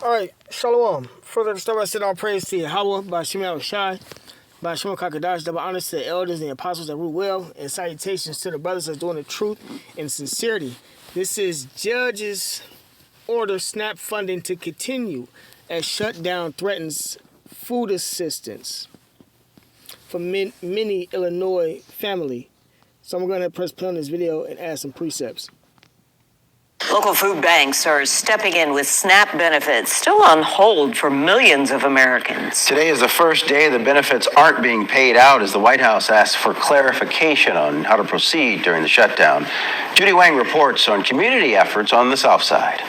All right, Shalom. Further to start, I said all praise to Yahweh by Shemel Shai, by Shemel Kakadash, double honors to the elders and the apostles that rule well, and salutations to the brothers that's doing the truth and sincerity. This is Judge's order SNAP funding to continue as shutdown threatens food assistance for many Illinois family. So I'm going to press play on this video and add some precepts. Local food banks are stepping in with SNAP benefits still on hold for millions of Americans. Today is the first day the benefits aren't being paid out as the White House asks for clarification on how to proceed during the shutdown. Judy Wang reports on community efforts on the South Side.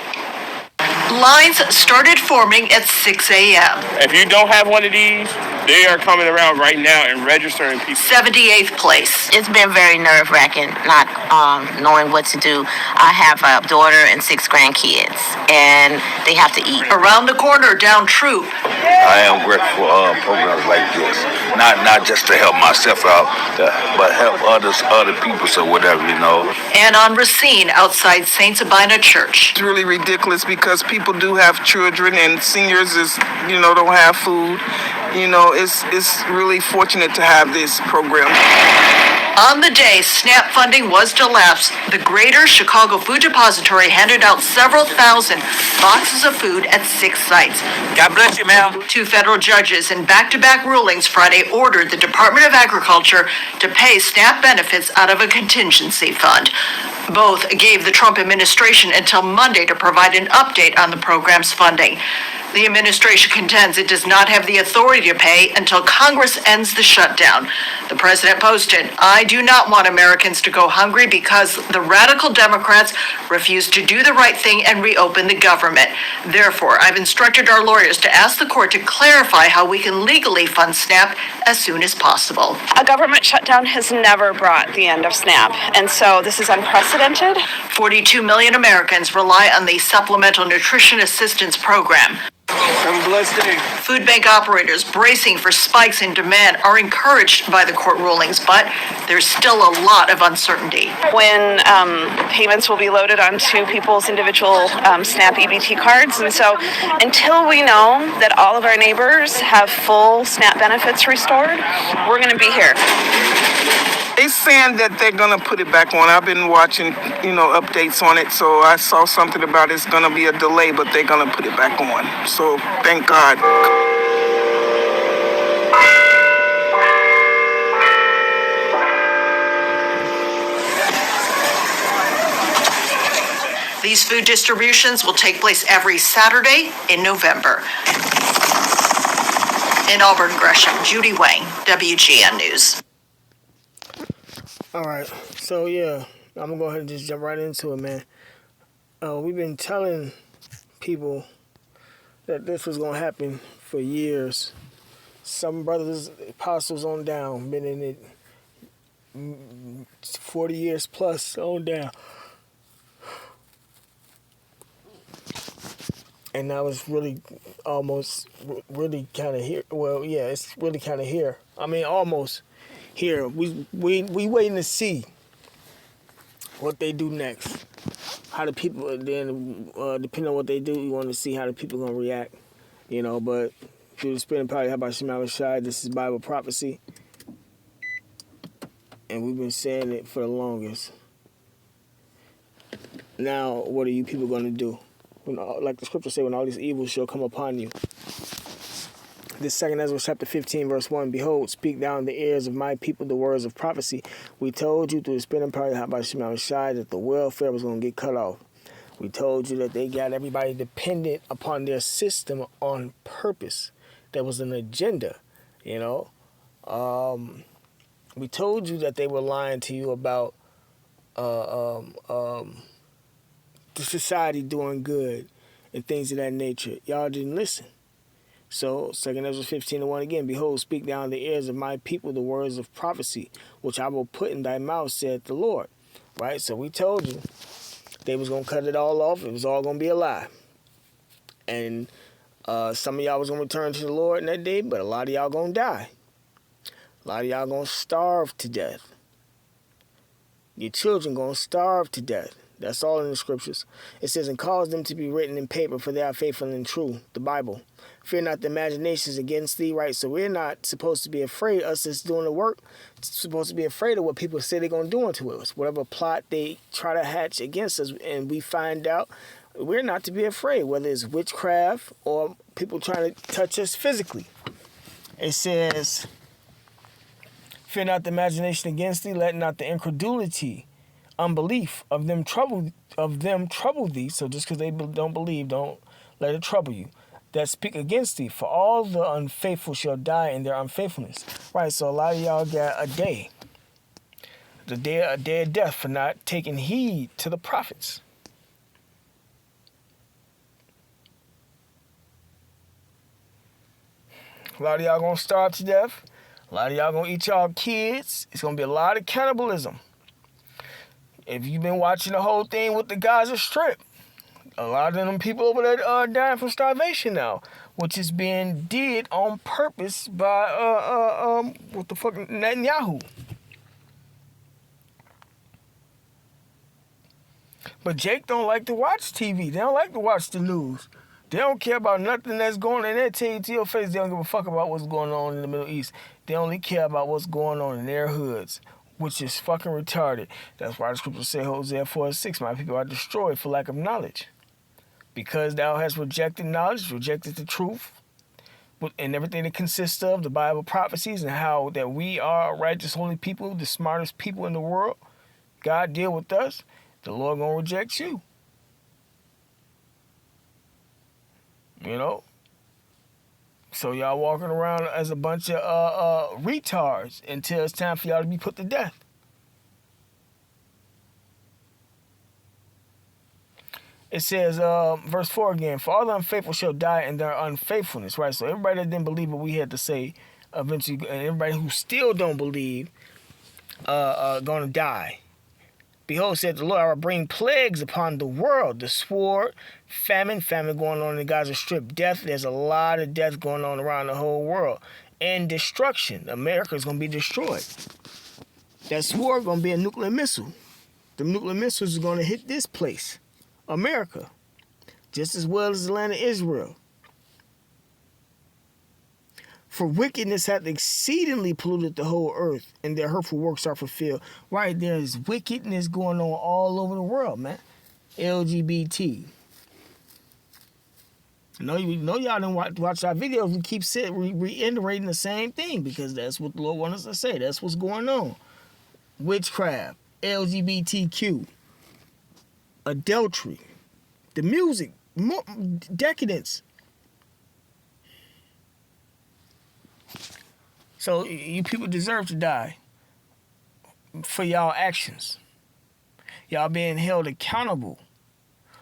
Lines started forming at 6 a.m. If you don't have one of these, they are coming around right now and registering people. 78th place. It's been very nerve-wracking not knowing what to do. I have a daughter and 6 grandkids, and they have to eat. Around the corner, down Troop. I am grateful for programs like this, not just to help myself out, but help other people, so whatever, you know. And on Racine, outside St. Sabina Church. It's really ridiculous because people do have children and seniors don't have food. It's really fortunate to have this program. On the day SNAP funding was to lapse, the Greater Chicago Food Depository handed out several thousand boxes of food at 6 sites. God bless you, ma'am. 2 federal judges in back-to-back rulings Friday ordered the Department of Agriculture to pay SNAP benefits out of a contingency fund. Both gave the Trump administration until Monday to provide an update on the program's funding. The administration contends it does not have the authority to pay until Congress ends the shutdown. The president posted, "I do not want Americans to go hungry because the radical Democrats refuse to do the right thing and reopen the government. Therefore, I've instructed our lawyers to ask the court to clarify how we can legally fund SNAP as soon as possible." A government shutdown has never brought the end of SNAP, and so this is unprecedented. 42 million Americans rely on the Supplemental Nutrition Assistance Program. Have a blessed day. Food bank operators bracing for spikes in demand are encouraged by the court rulings, but there's still a lot of uncertainty. When payments will be loaded onto people's individual SNAP EBT cards, and so until we know that all of our neighbors have full SNAP benefits restored, we're going to be here. They're saying that they're going to put it back on. I've been watching, updates on it, so I saw something about it's going to be a delay, but they're going to put it back on. So thank God. These food distributions will take place every Saturday in November. In Auburn, Gresham, Judy Wang, WGN News. All right, so yeah, I'm gonna go ahead and just jump right into it, man. We've been telling people that this was gonna happen for years. Some brothers, apostles on down, been in it 40 years plus on down. And now it's really really kind of here. Well, yeah, it's really kind of here. I mean, almost here. We waiting to see what they do next. How the people then, depending on what they do, we want to see how the people gonna react. But through the Spirit and Power, how about Shema Shai? This is Bible prophecy, and we've been saying it for the longest. Now, what are you people gonna do? Like the scripture say, when all these evils shall come upon you. This 2 Ezra chapter 15, verse 1, "Behold, speak thou in the ears of my people the words of prophecy. We told you through the Spirit and Power, how about Shema Shai, that the welfare was going to get cut off. We told you that they got everybody dependent upon their system on purpose. There was an agenda, We told you that they were lying to you about the society doing good and things of that nature. Y'all didn't listen. So 2 Ezra 15:1 again, "Behold, speak thou in the ears of my people the words of prophecy, which I will put in thy mouth, saith the Lord." Right? So we told you they was going to cut it all off. It was all going to be a lie. And some of y'all was going to return to the Lord in that day, but a lot of y'all going to die. A lot of y'all going to starve to death. Your children going to starve to death. That's all in the scriptures. It says, and cause them to be written in paper, for they are faithful and true. The Bible. Fear not the imaginations against thee, right? So we're not supposed to be afraid, us that's doing the work, supposed to be afraid of what people say they're going to do unto us. Whatever plot they try to hatch against us, and we find out, we're not to be afraid, whether it's witchcraft or people trying to touch us physically. It says, fear not the imagination against thee, let not the incredulity, unbelief of them trouble thee. So just because they don't believe, don't let it trouble you. That speak against thee, for all the unfaithful shall die in their unfaithfulness. Right, so a lot of y'all got a day of death for not taking heed to the prophets. A lot of y'all gonna starve to death. A lot of y'all gonna eat y'all kids. It's gonna be a lot of cannibalism. If you've been watching the whole thing with the Gaza Strip, a lot of them people over there are dying from starvation now, which is being did on purpose by Netanyahu. But Jake don't like to watch TV. They don't like to watch the news. They don't care about nothing that's going on. They tell you to your face they don't give a fuck about what's going on in the Middle East. They only care about what's going on in their hoods, which is fucking retarded. That's why the scriptures say, Hosea 4:6, my people are destroyed for lack of knowledge. Because thou hast rejected knowledge, rejected the truth, and everything it consists of, the Bible prophecies, and how that we are righteous, holy people, the smartest people in the world. God deal with us. The Lord gonna reject you. You know? So y'all walking around as a bunch of retards until it's time for y'all to be put to death. It says, verse 4 again, for all the unfaithful shall die in their unfaithfulness, right? So everybody that didn't believe what we had to say, eventually, and everybody who still don't believe, gonna die. Behold, said the Lord, I will bring plagues upon the world, the sword, famine going on in the Gaza Strip, death. There's a lot of death going on around the whole world. And destruction. America is going to be destroyed. That sword going to be a nuclear missile. The nuclear missiles are going to hit this place, America, just as well as the land of Israel. For wickedness hath exceedingly polluted the whole earth, and their hurtful works are fulfilled. Right, there's wickedness going on all over the world, man. LGBT. I know y'all didn't watch our videos. We keep reiterating the same thing because that's what the Lord wants us to say. That's what's going on. Witchcraft, LGBTQ, adultery, the music, decadence. So you people deserve to die for y'all actions. Y'all being held accountable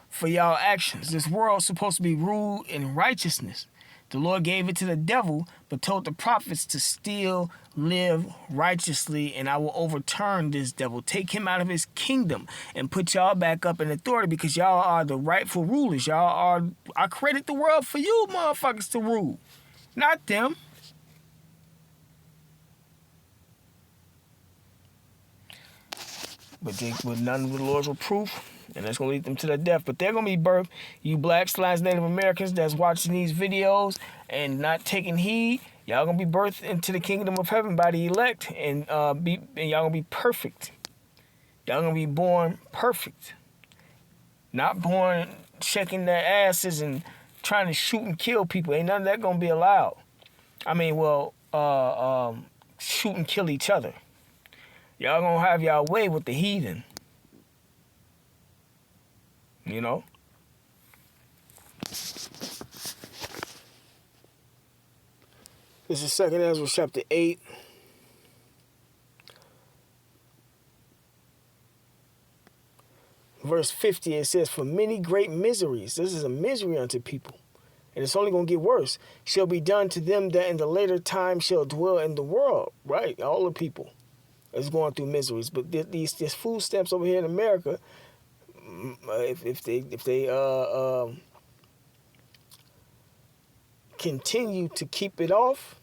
for y'all actions. This world's supposed to be ruled in righteousness. The Lord gave it to the devil, but told the prophets to still live righteously, and I will overturn this devil, take him out of his kingdom, and put y'all back up in authority because y'all are the rightful rulers. I created the world for you motherfuckers to rule, not them. But none of the Lord's reproof, and that's going to lead them to their death. But they're going to be birthed, you blacks, Native Americans that's watching these videos and not taking heed, y'all going to be birthed into the kingdom of heaven by the elect, and y'all going to be perfect. Y'all going to be born perfect. Not born shaking their asses and trying to shoot and kill people. Ain't none of that going to be allowed. I mean, shoot and kill each other. Y'all gonna have y'all way with the heathen. You know? This is 2 Ezra chapter 8. Verse 50, it says, for many great miseries, this is a misery unto people, and it's only going to get worse, shall be done to them that in the later time shall dwell in the world. Right? All the people is going through miseries. But these food stamps over here in America, if they continue to keep it off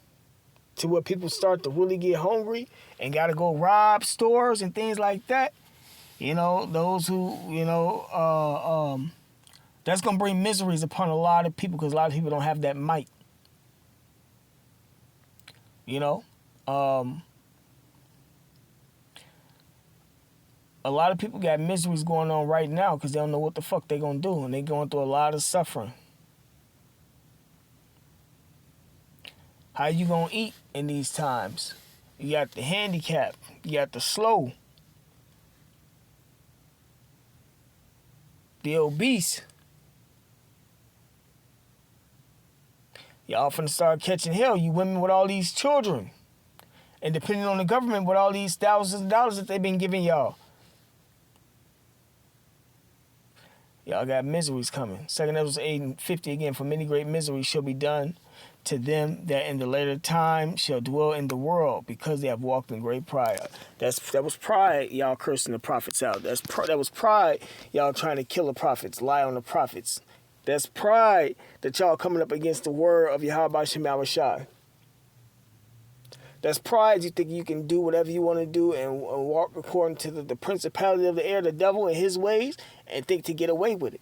to where people start to really get hungry and got to go rob stores and things like that, You know, those who, that's going to bring miseries upon a lot of people because a lot of people don't have that might. You know? A lot of people got miseries going on right now because they don't know what the fuck they going to do. And they going through a lot of suffering. How you going to eat in these times? You got the handicapped. You got the slow. The obese. Y'all finna start catching hell. You women with all these children. And depending on the government with all these thousands of dollars that they've been giving y'all. Y'all got miseries coming. 2 Ezra 8:50 again. For many great miseries shall be done to them that in the later time shall dwell in the world, because they have walked in great pride. That was pride, y'all cursing the prophets out. That was pride, y'all trying to kill the prophets, lie on the prophets. That's pride that y'all coming up against the word of Yahweh Shema Shai. That's pride. You think you can do whatever you want to do and walk according to the principality of the air, the devil and his ways, and think to get away with it.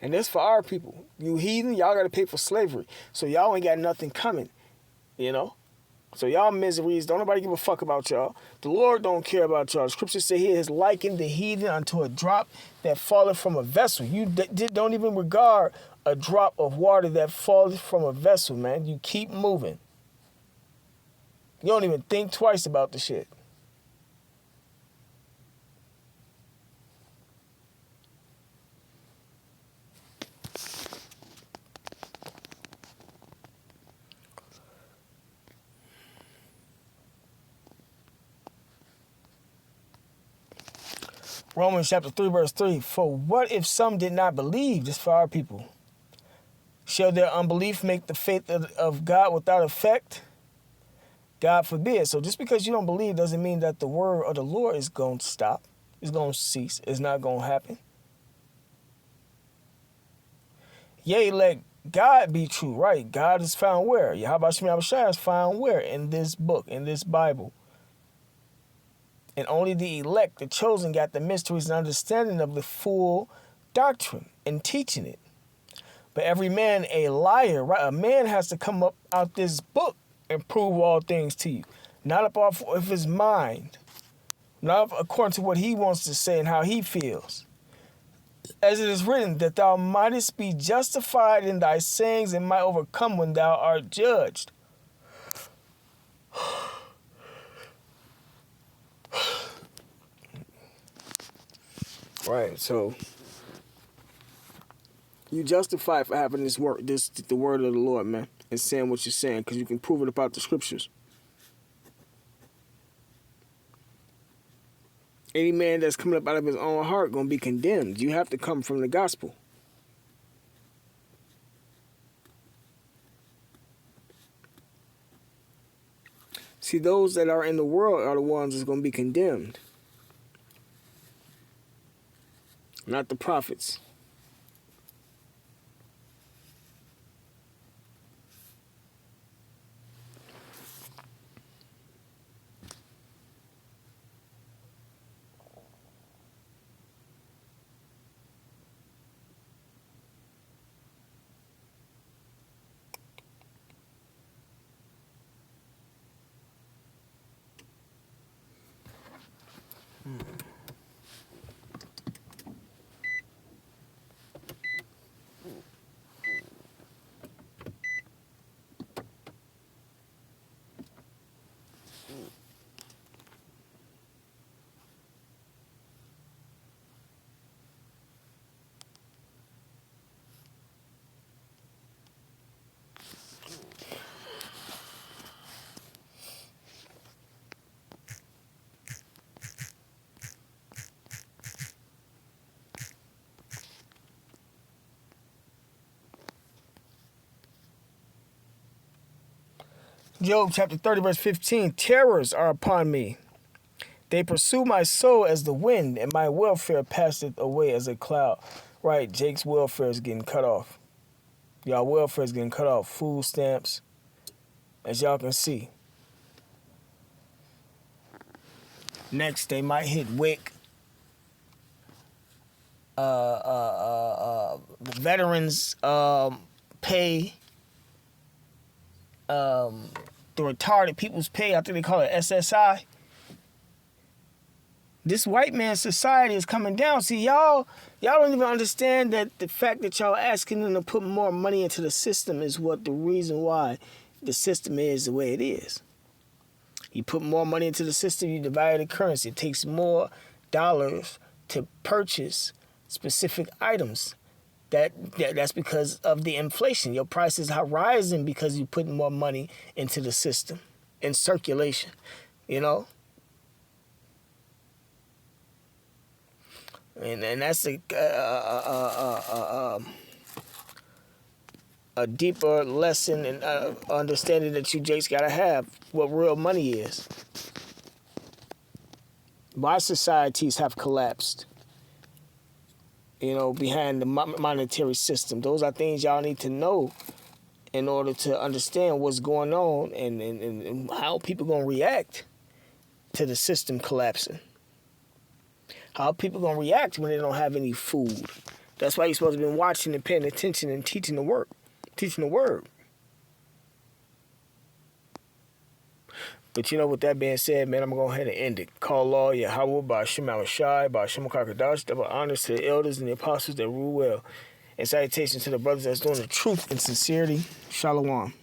And that's for our people. You heathen, y'all got to pay for slavery. So y'all ain't got nothing coming, you know? So y'all miseries, don't nobody give a fuck about y'all. The Lord don't care about y'all. The scripture say he has likened the heathen unto a drop that falleth from a vessel. You don't even regard a drop of water that falleth from a vessel, man. You keep moving. You don't even think twice about the shit. Romans chapter 3, verse 3. For what if some did not believe? This for our people. Shall their unbelief make the faith of God without effect? God forbid. So just because you don't believe doesn't mean that the word of the Lord is going to stop. It's going to cease. It's not going to happen. Yea, let God be true. Right. God is found where? Yahweh Shema Shai is found where? In this book, in this Bible. And only the elect, the chosen, got the mysteries and understanding of the full doctrine and teaching it. But every man a liar, right? A man has to come up out this book and prove all things to you. Not up off of his mind. Not according to what he wants to say and how he feels. As it is written, that thou mightest be justified in thy sayings and might overcome when thou art judged. Right, so you justify for having the word of the Lord, man, and saying what you're saying, because you can prove it about the scriptures. Any man that's coming up out of his own heart gonna be condemned. You have to come from the gospel. See, those that are in the world are the ones that's gonna be condemned. Not the prophets. Job chapter 30, verse 15. Terrors are upon me. They pursue my soul as the wind, and my welfare passeth away as a cloud. Right, Jake's welfare is getting cut off. Y'all welfare is getting cut off. Food stamps, as y'all can see. Next, they might hit WIC. The veterans pay. The retarded people's pay. I think they call it SSI. This white man society is coming down. See, y'all don't even understand that the fact that y'all asking them to put more money into the system is what the reason why the system is the way it is. You put more money into the system, you devalue the currency. It takes more dollars to purchase specific items. That's because of the inflation. Your prices are rising because you put more money into the system, in circulation, you know? And that's a deeper lesson and understanding that you Jakes gotta have what real money is. Why societies have collapsed, you know, behind the monetary system. Those are things y'all need to know in order to understand what's going on and how people gonna react to the system collapsing. How people gonna react when they don't have any food. That's why you're supposed to be watching and paying attention and teaching the word. But you know, with that being said, man, I'm gonna go ahead and end it. Call law Yahweh by Shem Shai, by Shem Kakadash, double honors to the elders and the apostles that rule well. And salutations to the brothers that's doing the truth and sincerity. Shalom.